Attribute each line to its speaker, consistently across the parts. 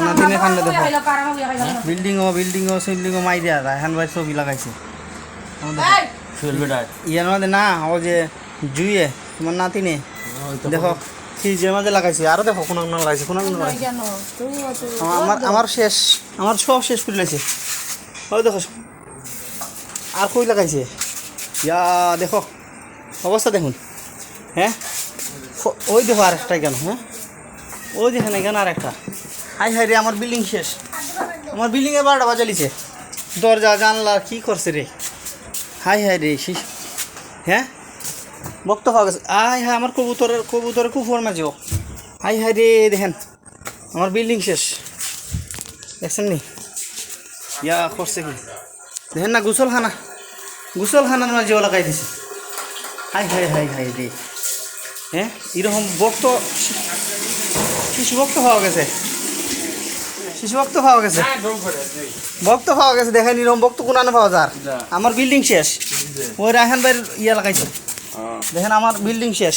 Speaker 1: নাতিনে খান্ডে দেখো বিল্ডিং সিল্ডিংও মাই দিয়া রায়হান ভাই ছবি লাগাইছে ইয়ার মধ্যে না ও যে জুইয়ে তোমার নাতিনে দেখো ফ্রিজের মাঝে লাগাইছে আরো দেখো কোন লাগাইছে কোন আমার শেষ আমার সব শেষ করে লাইছে ওই দেখো আর কই লাগাইছে ইয়া দেখো অবস্থা দেখুন হ্যাঁ ওই দেখো আর একটা কেন হ্যাঁ ওই দেখেন এখানে আর একটা হাই হাই রে আমার বিল্ডিং শেষ আমার বিল্ডিংয়ে 12টা বাজালিছে দরজা জানলা কি করছে রে হাই হাই রে হ্যাঁ বক্ত পাওয়া গেছে আয় হাই আমার কবুতরের কুফর মাঝেও হাই হাই রে দেখেন আমার বিল্ডিং শেষ দেখছেন নি ইয়া করছে কি দেখেন না গুসলখানার মাঝেও লাগাই দিছে হাই হাই হাই হাই রে হ্যাঁ এরকম শিশু ভক্ত পাওয়া গেছে ভক্ত পাওয়া গেছে দেখেন এরকম ভক্ত কোনানে পাওয়া যায় আমার বিল্ডিং শেষ ওই রায়হান ভাইয়ের ইয়া লাগাইছে দেখেন আমার বিল্ডিং শেষ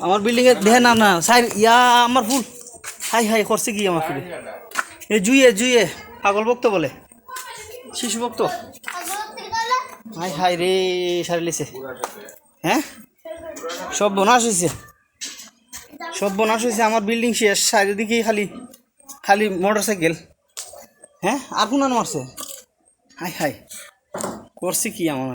Speaker 1: আমার বিল্ডিংয়ে দেখেন না সাইড ইয়া আমার ফুল হাই হাই করছে কি আমার ফুলে এই জুইয়ে পাগল ভক্ত বলে শিশু ভক্ত হাই হাই রে সারি লিছে হ্যাঁ সব বোনাস হয়েছে আমার বিল্ডিং শেষ চারিদিকে খালি মোটর সাইকেল হ্যাঁ আর কোন মারছে হাই হাই করছি কি আমার